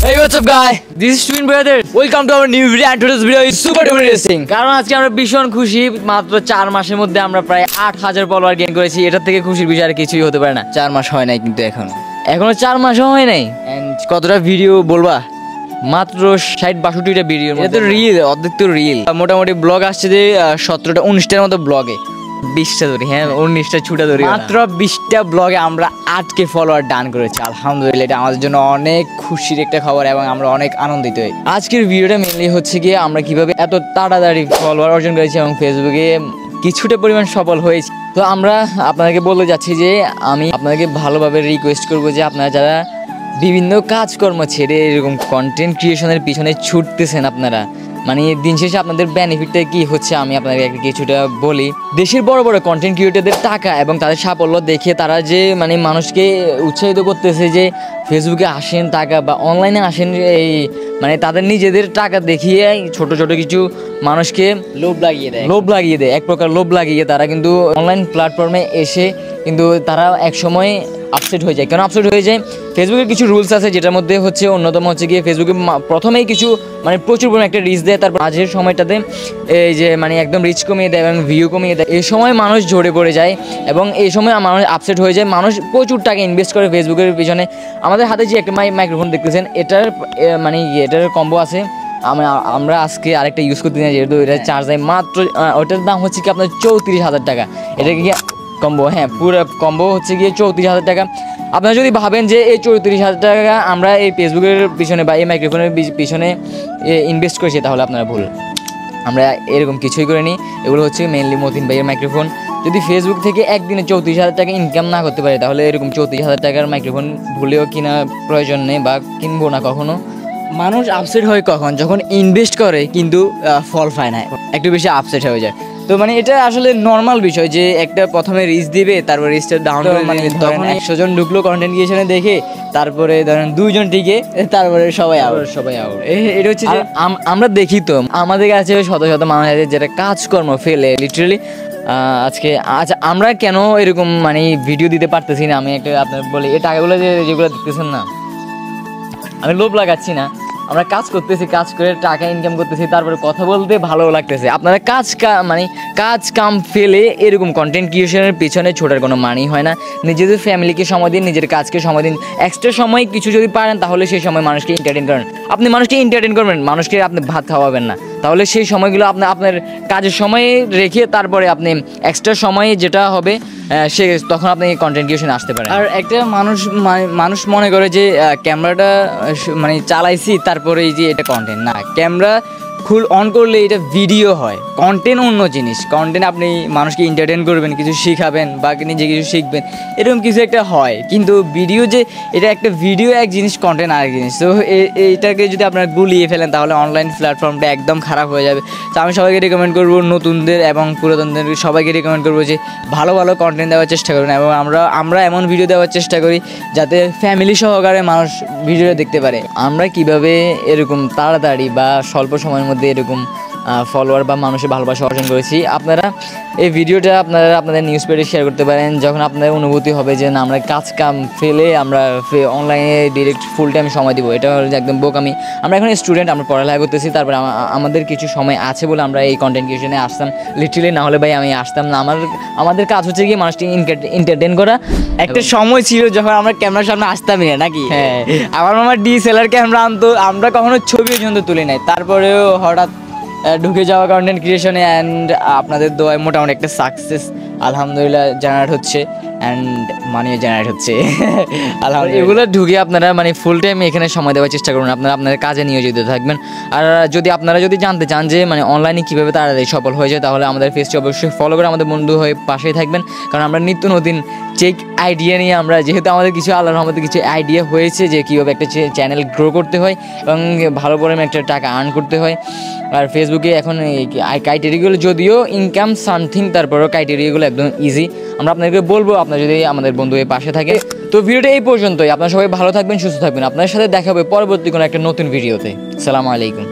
Hey, what's up guys? This is Twin Brothers. Welcome to our new video and today's video is super interesting. কারণ আজকে আমরা ভীষণ খুশি, মাত্র 4 মাসের মধ্যে আমরা প্রায় 8000 ফলোয়ার গেইন করেছি। এটার থেকে খুশির বিষয় আর কিছুই হতে পারে না। 4 মাস হয় নাই কিন্তু এখনো 4 মাসও হয় নাই। এন্ড কতটা ভিডিও বলবা? মাত্র 60-62টা ভিডিও। এটা তো রিল, অর্ধেক তো রিল। মোটামুটি ব্লগ আসছে যে 17টা 19টার মতো ব্লগে। 20টা ধরি, হ্যাঁ 19টা ছুটা ধরি, মাত্র 20টা ব্লগে আমরা 8K ফলোয়ার ডান করেছি। আলহামদুলিল্লাহ, এটা আমাদের জন্য অনেক খুশির একটা খবর এবং আমরা অনেক আনন্দিত হই। আজকের ভিডিওটা মেনলি হচ্ছে গিয়ে আমরা কিভাবে এত তাড়াতাড়ি ফলোয়ার অর্জন করেছি এবং ফেসবুকে কিছুটা পরিমাণ সফল হয়েছি। তো আমরা আপনাদেরকে বলতে যাচ্ছি যে আমি আপনাদেরকে ভালোভাবে রিকোয়েস্ট করবো যে আপনারা যারা বিভিন্ন কাজকর্ম ছেড়ে এরকম কন্টেন্ট ক্রিয়েশনের পিছনে ছুটতেছেন, আপনারা মানে দিন শেষে আপনাদের বেনিফিটটা কি হচ্ছে আমি আপনাকে একটা কিছুটা বলি। দেশের বড় বড় কন্টেন্ট ক্রিয়েটরদের টাকা এবং তাদের সাফল্য দেখে তারা যে মানে মানুষকে উৎসাহিত করতেছে যে ফেসবুকে আসেন টাকা বা অনলাইনে আসেন, এই মানে তাদের নিজেদের টাকা দেখিয়ে ছোট ছোট কিছু মানুষকে লোভ লাগিয়ে দেয় এক প্রকার লোভ লাগিয়ে তারা কিন্তু অনলাইন প্ল্যাটফর্মে এসে কিন্তু তারা এক সময় আপসেট হয়ে যায়। কেন আপসেট হয়ে যায়? ফেসবুকের কিছু রুলস আছে, যেটার মধ্যে হচ্ছে অন্যতম হচ্ছে গিয়ে ফেসবুকে প্রথমেই কিছু মানে প্রচুর পরিমাণে একটা রিচ দেয়, তারপর মাঝের সময়টাতে এই যে মানে একদম রিচ কমিয়ে দেয় এবং ভিউ কমিয়ে দেয়। এই সময় মানুষ ঝরে পড়ে যায় এবং এই সময় মানুষ আপসেট হয়ে যায়। মানুষ প্রচুর টাকা ইনভেস্ট করে ফেসবুকের পিছনে। আমাদের হাতে যে একটা মাইক্রোফোন দেখতেছেন, এটার মানে এটার কম্বো আছে। আমরা আজকে আরেকটা ইউজ করতে না, যেহেতু এটা চার্জ হয় মাত্র, ওটার দাম হচ্ছে কি আপনার 34,000 টাকা। এটা কি কম্বো? হ্যাঁ, পুরো কম্বো হচ্ছে গিয়ে 34,000 টাকা। আপনারা যদি ভাবেন যে এই 34,000 টাকা আমরা এই ফেসবুকের পিছনে বা এই মাইক্রোফোনের পিছনে ইনভেস্ট করেছি, তাহলে আপনারা ভুল। আমরা এরকম কিছুই করিনি। এগুলো হচ্ছে মেনলি মতিন ভাইয়ের মাইক্রোফোন। যদি ফেসবুক থেকে একদিনে 34,000 টাকা ইনকাম না করতে পারে, তাহলে এরকম 34,000 টাকার মাইক্রোফোন ভুলেও কেনা প্রয়োজন নেই বা কিনবো না কখনো। মানুষ আপসেট হয় কখন? যখন ইনভেস্ট করে কিন্তু ফল পায় না, একটু বেশি আপসেট হয়ে যায়। তো মানে এটা আসলে নর্মাল বিষয় যে একটা প্রথমে রিস্ক দিবে, তারপর রিস্কটা ডাউন করে, মানে তখন 100 জন ঢুকলো কন্টেন্ট ক্রিয়েশনে দেখে, তারপরে ধরেন 2 জন টিকে, তারপরে সবাই আউট। এটা হচ্ছে যে আমরা দেখি তো আমাদের কাছে শত শত মানুষ আছে যেটা কাজকর্ম ফেলে লিটারালি। আজকে আমরা কেন এরকম মানে ভিডিও দিতে পারতেছি না? আমি একটা আপনার বলি, এই টাকাগুলো যেগুলো দেখতেছেন না, আমি লোভ লাগাচ্ছি না। আমরা কাজ করতেছি, কাজ করে টাকা ইনকাম করতেছি, তারপরে কথা বলতে ভালো লাগতেছে। আপনারা কাজ কাম ফেলে এরকম কন্টেন্ট ক্রিয়েশনের পিছনে ছোটার কোনো মানেই হয় না। নিজেদের ফ্যামিলিকে সময় দিন, নিজের কাজকে সময় দিন। এক্সট্রা সময় কিছু যদি পারেন, তাহলে সেই সময় মানুষকে এন্টারটেন করেন। আপনি মানুষকে এন্টারটেন করবেন, মানুষকে আপনি ভাত খাওয়াবেন না, তাহলে সেই সময়গুলো আপনার কাজের সময়ে রেখে তারপরে আপনি এক্সট্রা সময়ে যেটা হবে তখন আপনি কন্টেন্ট ক্রিয়েশনে আসতে পারেন। আর একটা মানুষ মনে করে যে ক্যামেরাটা মানে চালাইছি তারপরে এই যে এটা কন্টেন্ট না। ক্যামেরা অন করলে এটা ভিডিও হয়, কন্টেন্ট অন্য জিনিস। কন্টেন্ট আপনি মানুষকে এন্টারটেন করবেন, কিছু শিখাবেন বা নিজে কিছু শিখবেন, এরকম কিছু একটা হয়। কিন্তু ভিডিও যে এটা একটা ভিডিও এক জিনিস, কন্টেন্ট আরেক জিনিস। তো এইটাকে যদি আপনারা গুলিয়ে ফেলেন, তাহলে অনলাইন প্ল্যাটফর্মটা একদম খারাপ হয়ে যাবে। তো আমি সবাইকে রেকমেন্ড করবো, নতুনদের এবং পুরাতনদের সবাইকে রেকমেন্ড করবো যে ভালো ভালো কন্টেন্ট দেওয়ার চেষ্টা করুন। এবং আমরা এমন ভিডিও দেওয়ার চেষ্টা করি যাতে ফ্যামিলি সহকারে মানুষ ভিডিও দেখতে পারে। আমরা কিভাবে এরকম তাড়াতাড়ি বা স্বল্প সময়ের মধ্যে এরকম ফলোয়ার বা মানুষের ভালোবাসা অর্জন করেছি, আপনারা এই ভিডিওটা আপনাদের নিউজ পেজে শেয়ার করতে পারেন। যখন আপনাদের অনুভূতি হবে যে না, আমরা কাজ কাম ফেলে আমরা অনলাইনে ডিরেক্ট ফুল টাইম সময় দিব, এটা হলো একদম বোকামি। আমরা এখন স্টুডেন্ট, আমরা পড়ালেখা করতেছি, তারপরে আমাদের কিছু সময় আছে বলে আমরা এই কন্টেন্ট ক্রিয়েশনে আসতাম। লিটারালি না হলে ভাই আমি আসতাম না। আমাদের কাজ হচ্ছে কি মানুষকে এন্টারটেন করা। একটা সময় ছিল যখন আমরা ক্যামেরার সামনে আসতামই না, নাকি? হ্যাঁ, আমার মামা DSLR ক্যামেরা আনতো, আমরা কখনো ছবি পর্যন্ত তুলি নাই। তারপরেও হঠাৎ ঢুকে যাওয়া কন্টেন্ট ক্রিয়েশনে, অ্যান্ড আপনাদের দোয়ায় মোটামুটি একটা সাকসেস আলহামদুলিল্লাহ জেনারেট হচ্ছে, অ্যান্ড মানিও জেনারেট হচ্ছে আলহামদুলিল্লাহ। এগুলো ঢুকে আপনারা মানে ফুল টাইম এখানে সময় দেওয়ার চেষ্টা করুন, আপনাদের কাজে নিয়োজিত থাকবেন। আর আপনারা যদি জানতে চান যে মানে অনলাইনে কীভাবে তাড়াতাড়ি সফল হয়ে যায়, তাহলে আমাদের পেজটি অবশ্যই ফলো করে আমাদের বন্ধু হয়ে পাশেই থাকবেন। কারণ আমরা নিত্য নতুন চেক আইডিয়া নিয়ে, আমরা যেহেতু আমাদের কিছু আল্লাহর রহমতে কিছু আইডিয়া হয়েছে যে কীভাবে একটা চ্যানেল গ্রো করতে হয় এবং ভালো পরিমাণে একটা টাকা আর্ন করতে হয়। আর ফেসবুকে এখন এই ক্রাইটেরিয়াগুলো যদিও ইনকাম সামথিং, তারপরেও ক্রাইটেরিয়াগুলো একদম ইজি। আমরা আপনাদেরকে বলবো, আপনারা যদি আমাদের বন্ধু হয়ে পাশে থাকে। তো ভিডিওটা এই পর্যন্তই। আপনারা সবাই ভালো থাকবেন, সুস্থ থাকবেন। আপনাদের সাথে দেখা হবে পরবর্তী কোনো একটা নতুন ভিডিওতে। আসসালামু আলাইকুম।